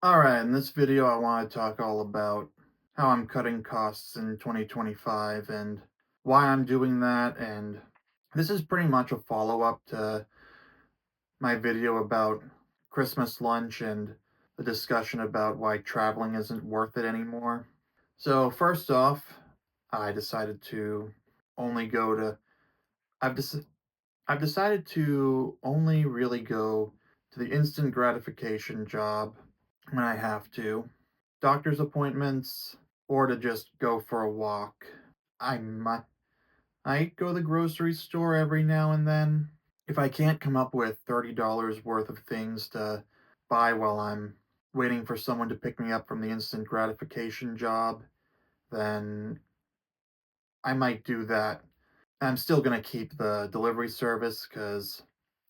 Alright, in this video I want to talk all about how I'm cutting costs in 2025 and why I'm doing that, and this is pretty much a follow-up to my video about Christmas lunch and the discussion about why traveling isn't worth it anymore. So first off, I decided to only go to I've dec- I've decided to only really go to the instant gratification job when I have to. Doctor's appointments, or to just go for a walk. I might go to the grocery store every now and then. If I can't come up with $30 worth of things to buy while I'm waiting for someone to pick me up from the instant gratification job, then I might do that. I'm still gonna keep the delivery service because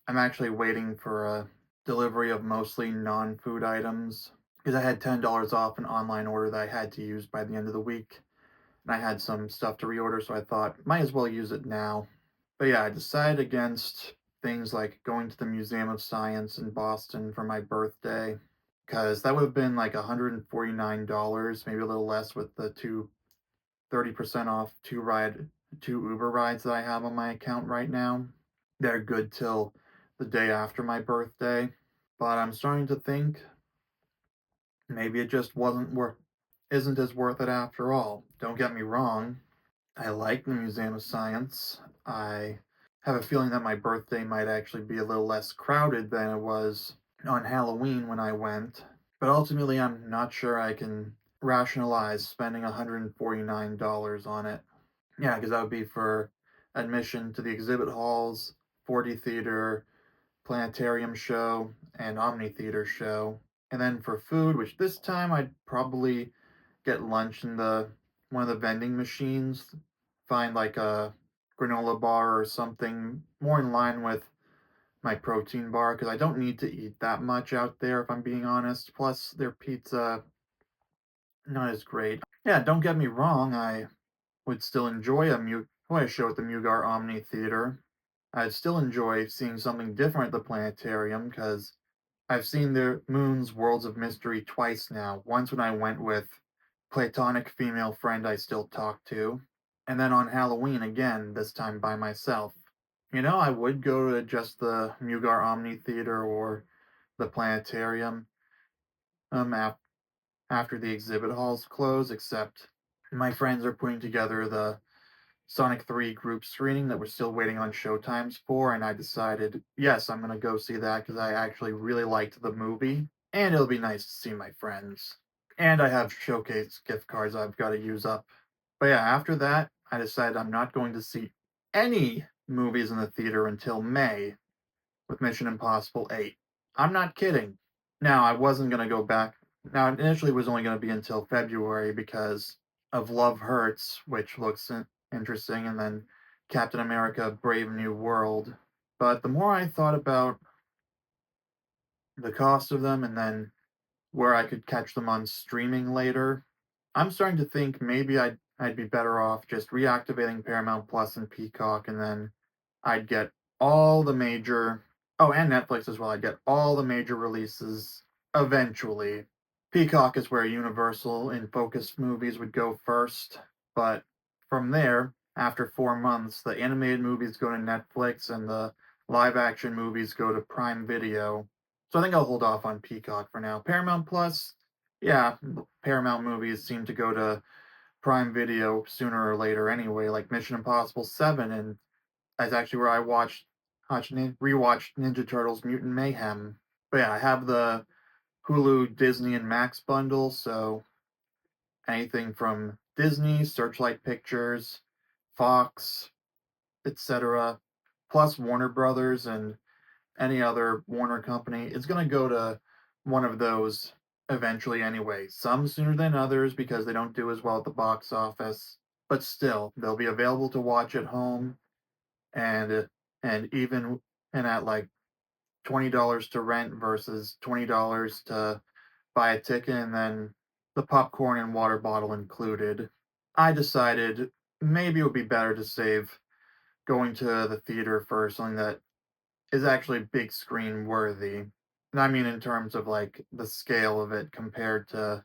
I'm actually waiting for a delivery of mostly non-food items because I had $10 off an online order that I had to use by the end of the week, and I had some stuff to reorder, so I thought might as well use it now. But yeah, I decided against things like going to the Museum of Science in Boston for my birthday because that would have been like $149, maybe a little less with the 30% off two Uber rides that I have on my account right now. They're good till the day after my birthday, but I'm starting to think maybe it just wasn't worth isn't as worth it after all. Don't get me wrong, I like the Museum of Science. I have a feeling that my birthday might actually be a little less crowded than it was on Halloween when I went, but ultimately I'm not sure I can rationalize spending $149 on it. Yeah, because that would be for admission to the exhibit halls, 4D Theater, Planetarium show, and Omni Theater show. And then for food, which this time I'd probably get lunch in the one of the vending machines, find like a granola bar or something more in line with my protein bar because I don't need to eat that much out there if I'm being honest. Plus their pizza not as great. Yeah, don't get me wrong, I would still enjoy a show at the Mugar Omni Theater. I'd still enjoy seeing something different at the planetarium because I've seen the Moon's Worlds of Mystery twice now. Once when I went with platonic female friend I still talk to, and then on Halloween again, this time by myself. I would go to just the Mugar Omni Theater or the planetarium um af- after the exhibit halls close, except my friends are putting together the Sonic 3 group screening that we're still waiting on showtimes for, and I decided, yes, I'm gonna go see that because I actually really liked the movie, and it'll be nice to see my friends. And I have showcase gift cards I've got to use up. But yeah, after that, I decided I'm not going to see any movies in the theater until May with Mission Impossible 8. I'm not kidding. Now, I wasn't gonna go back. Now, initially, it was only gonna be until February because of Love Hurts, which looks interesting, and then Captain America: Brave New World. But the more I thought about the cost of them and then where I could catch them on streaming later, I'm starting to think maybe I'd be better off just reactivating Paramount Plus and Peacock, and then I'd get all the major oh, and Netflix as well. I'd get all the major releases eventually. Peacock is where Universal and Focus movies would go first, but from there, after 4 months, the animated movies go to Netflix and the live action movies go to Prime Video. So I think I'll hold off on Peacock for now. Paramount Plus, yeah, Paramount movies seem to go to Prime Video sooner or later anyway, like Mission Impossible 7, and that's actually where I rewatched Ninja Turtles Mutant Mayhem. But yeah, I have the Hulu, Disney, and Max bundle, so anything from Disney, Searchlight Pictures, Fox, etc., plus Warner Brothers and any other Warner company, it's going to go to one of those eventually anyway. Some sooner than others because they don't do as well at the box office, but still, they'll be available to watch at home, and and even and at like $20 to rent versus $20 to buy a ticket and then the popcorn and water bottle included. I decided maybe it would be better to save going to the theater for something that is actually big screen worthy. And I mean in terms of like the scale of it compared to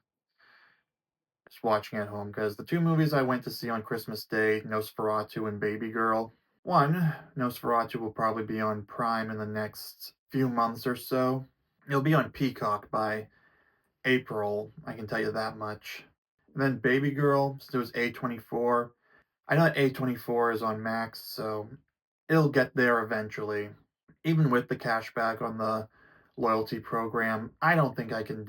just watching at home. Because the two movies I went to see on Christmas Day, Nosferatu and Baby Girl. One, Nosferatu will probably be on Prime in the next few months or so. It'll be on Peacock by April, I can tell you that much. And then Baby Girl, so it was A24. I know that A24 is on Max, so it'll get there eventually. Even with the cashback on the loyalty program, I don't think I can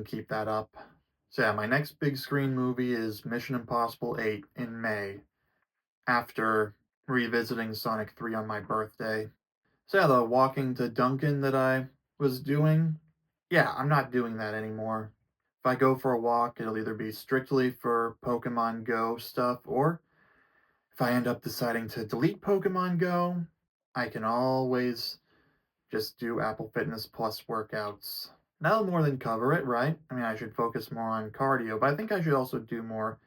keep that up. So yeah, my next big screen movie is Mission Impossible 8 in May, after revisiting Sonic 3 on my birthday. So yeah, the walking to Dunkin' that I was doing, yeah, I'm not doing that anymore. If I go for a walk, it'll either be strictly for Pokemon Go stuff, or if I end up deciding to delete Pokemon Go, I can always just do Apple Fitness Plus workouts. That'll more than cover it, right? I mean, I should focus more on cardio, but I think I should also do more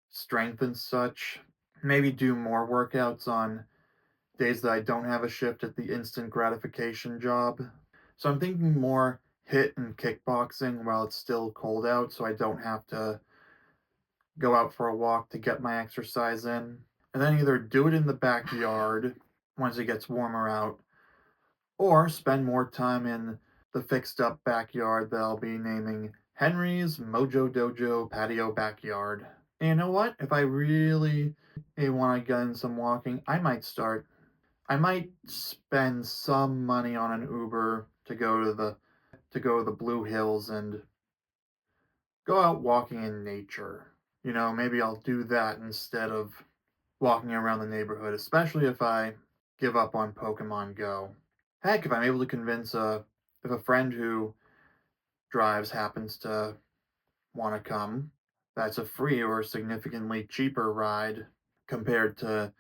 strength and such. Maybe do more workouts on days that I don't have a shift at the instant gratification job. So I'm thinking more hit and kickboxing while it's still cold out so I don't have to go out for a walk to get my exercise in. And then either do it in the backyard once it gets warmer out, or spend more time in the fixed up backyard that I'll be naming Henry's Mojo Dojo Patio Backyard. And you know what? If I really want to get in some walking, I might spend some money on an Uber to go to the Blue Hills and go out walking in nature. You know, maybe I'll do that instead of walking around the neighborhood, especially if I give up on Pokemon Go. Heck, if I'm able to convince if a friend who drives happens to want to come, that's a free or significantly cheaper ride compared to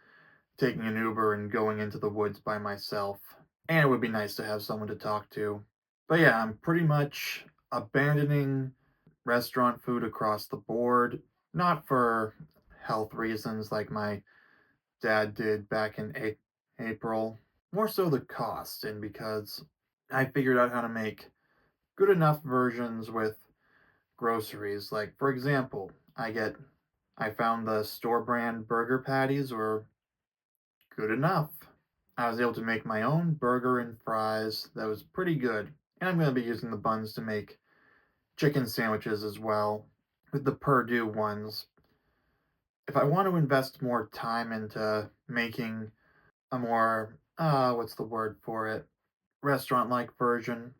taking an Uber and going into the woods by myself. And it would be nice to have someone to talk to. But yeah, I'm pretty much abandoning restaurant food across the board, not for health reasons like my dad did back in April, more so the cost, and because I figured out how to make good enough versions with groceries. Like, for example, I found the store brand burger patties were good enough. I was able to make my own burger and fries that was pretty good. And I'm going to be using the buns to make chicken sandwiches as well with the Purdue ones. If I want to invest more time into making a more, what's the word for it? Restaurant like version.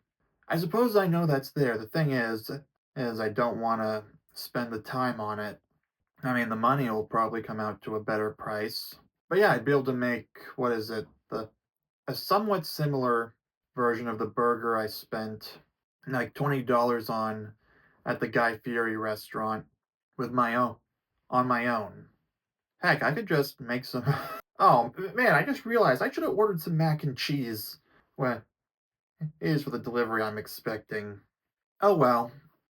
I suppose I know that's there. The thing is I don't want to spend the time on it. I mean, the money will probably come out to a better price. But yeah, I'd be able to make, what is it? A somewhat similar version of the burger I spent like $20 on at the Guy Fieri restaurant with my own on my own. Heck, I could just make some. Oh man, I just realized I should have ordered some mac and cheese. Well, it is for the delivery I'm expecting. Oh well,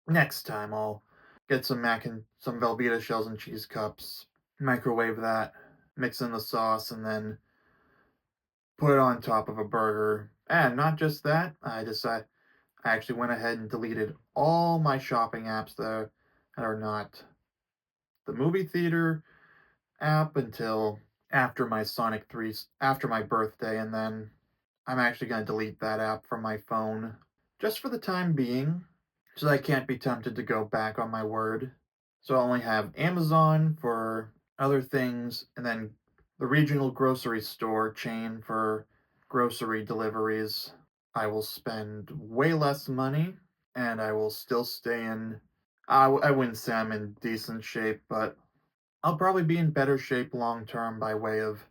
next time I'll get some Velveeta shells and cheese cups, microwave that, mix in the sauce, and then put it on top of a burger. And not just that, I actually went ahead and deleted all my shopping apps that are not the movie theater app until after my birthday, and then I'm actually going to delete that app from my phone just for the time being so that I can't be tempted to go back on my word. So I only have Amazon for other things, and then the regional grocery store chain for grocery deliveries. I will spend way less money, and I will still stay in. I wouldn't say I'm in decent shape, but I'll probably be in better shape long term by way of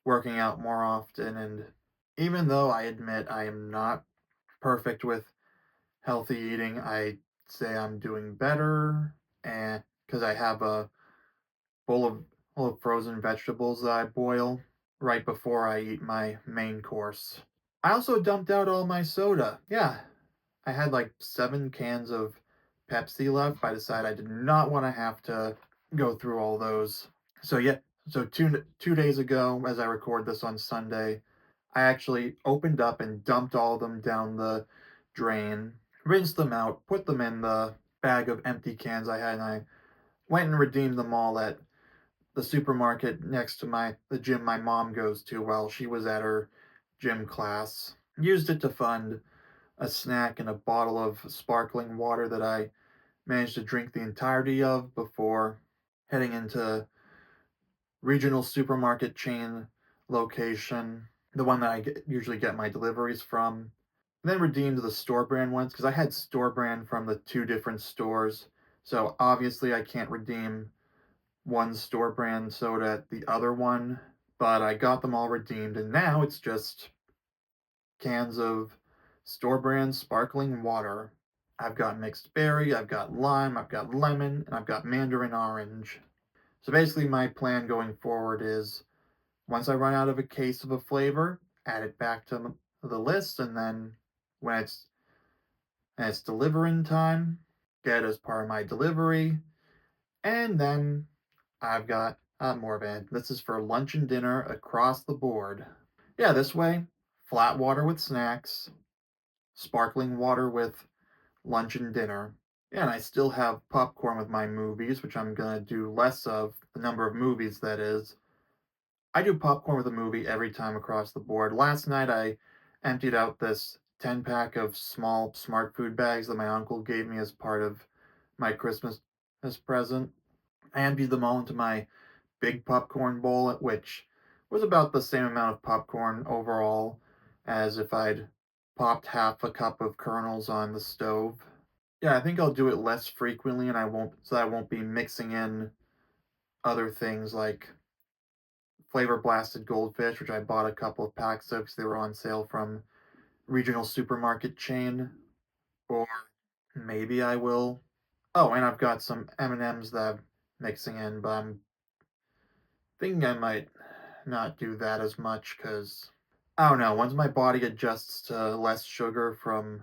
working out more often. And even though I admit I am not perfect with healthy eating, I say I'm doing better, and because I have a bowl of full of frozen vegetables that I boil right before I eat my main course. I also dumped out all my soda. Yeah, I had like 7 cans of Pepsi left. I decided I did not want to have to go through all those. So yeah, so 2 days ago, as I record this on Sunday, I actually opened up and dumped all of them down the drain, rinsed them out, put them in the bag of empty cans I had, and I went and redeemed them all at the supermarket next to the gym my mom goes to while she was at her gym class. Used it to fund a snack and a bottle of sparkling water that I managed to drink the entirety of before heading into regional supermarket chain location, the one that usually get my deliveries from. Then redeemed the store brand ones because I had store brand from the two different stores. So obviously I can't redeem one store brand soda at the other one, but I got them all redeemed and now it's just cans of store brand sparkling water. I've got mixed berry, I've got lime, I've got lemon, and I've got mandarin orange. So basically, my plan going forward is once I run out of a case of a flavor, add it back to the list, and then when it's delivering time, get it as part of my delivery, and then I've got more of it. This is for lunch and dinner across the board. Yeah, this way, flat water with snacks, sparkling water with lunch and dinner. Yeah, and I still have popcorn with my movies, which I'm gonna do less of, the number of movies that is. I do popcorn with a movie every time across the board. Last night I emptied out this 10 pack of small smart food bags that my uncle gave me as part of my Christmas as present. I emptied them all into my big popcorn bowl, which was about the same amount of popcorn overall as if I'd popped half a cup of kernels on the stove. Yeah, I think I'll do it less frequently and I won't be mixing in other things like flavor blasted goldfish, which I bought a couple of packs of because they were on sale from regional supermarket chain. Or maybe I will. Oh, and I've got some M&Ms that I'm mixing in, but I'm thinking I might not do that as much because I don't know. Once my body adjusts to less sugar from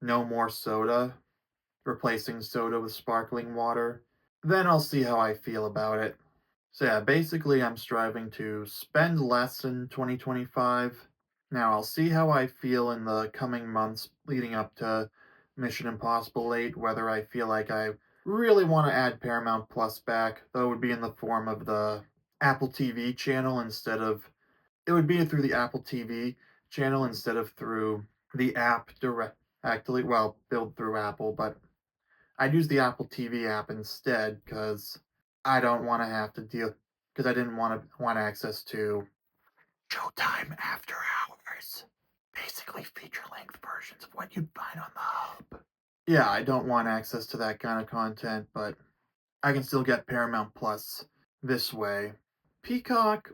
no more soda, replacing soda with sparkling water, then I'll see how I feel about it. So yeah, basically I'm striving to spend less in 2025. Now I'll see how I feel in the coming months leading up to Mission Impossible 8, whether I feel like I really want to add Paramount Plus back, though it would be in the form of the Apple TV channel instead of it would be through the Apple TV channel instead of through the app directly, well, built through Apple, but I'd use the Apple TV app instead because I don't want to have to deal because I didn't want access to Showtime After Hours, basically feature length versions of what you'd find on the hub. Yeah, I don't want access to that kind of content, but I can still get Paramount Plus this way. Peacock,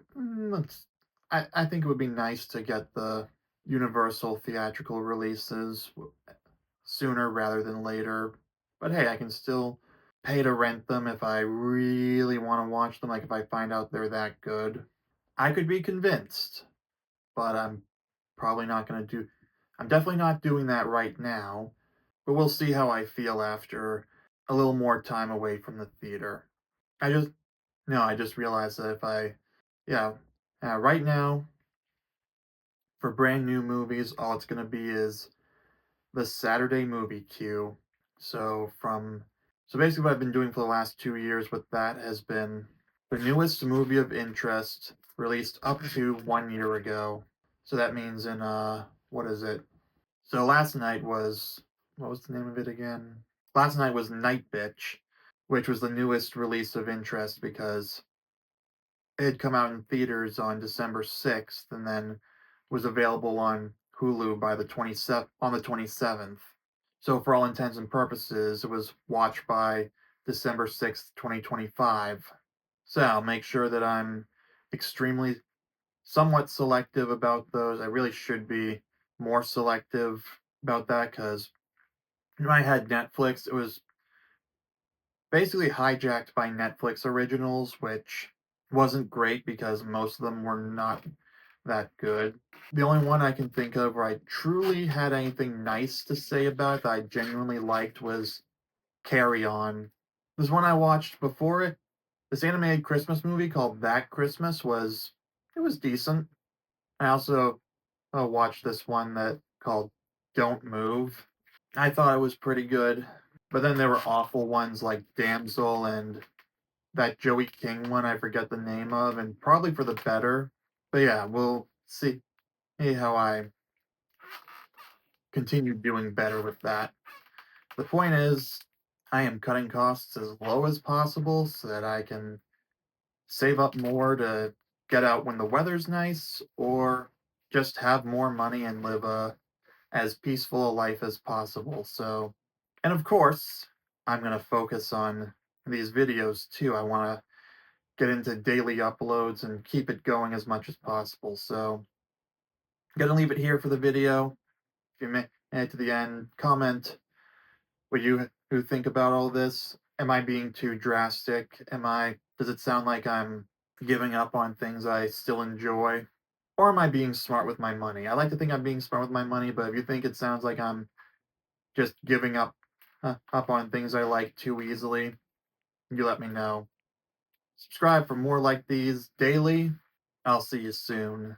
I think it would be nice to get the Universal theatrical releases sooner rather than later. But hey, I can still pay to rent them if I really want to watch them, like if I find out they're that good. I could be convinced, but probably not going to do I'm definitely not doing that right now, but we'll see how I feel after a little more time away from the theater. I just no, I just realized that if I yeah, right now for brand new movies, all it's going to be is the Saturday movie queue. So from so basically what I've been doing for the last 2 years with that has been the newest movie of interest released up to 1 year ago. So that means in what is it? So last night was what was the name of it again? Last night was Night Bitch, which was the newest release of interest because it had come out in theaters on December 6th and then was available on Hulu by the 27th. So for all intents and purposes, it was watched by December 6th, 2025. So I'll make sure that I'm extremely somewhat selective about those. I really should be more selective about that because when I had Netflix, it was basically hijacked by Netflix originals, which wasn't great because most of them were not that good. The only one I can think of where I truly had anything nice to say about that I genuinely liked was Carry On. This one I watched before it. This animated Christmas movie called That Christmas was it was decent. I also watched this one that called Don't Move. I thought it was pretty good, but then there were awful ones like Damsel and that Joey King one I forget the name of, and probably for the better. But yeah, we'll see how I continue doing better with that. The point is, I am cutting costs as low as possible so that I can save up more to get out when the weather's nice, or just have more money and live a as peaceful a life as possible. So, and of course, I'm going to focus on these videos too. I want to get into daily uploads and keep it going as much as possible. So, I'm going to leave it here for the video. If you made it to the end, comment what you who think about all this. Am I being too drastic? Does it sound like I'm giving up on things I still enjoy? Or am I being smart with my money? I like to think I'm being smart with my money, but if you think it sounds like I'm just giving up on things I like too easily, you let me know. Subscribe for more like these daily. I'll see you soon.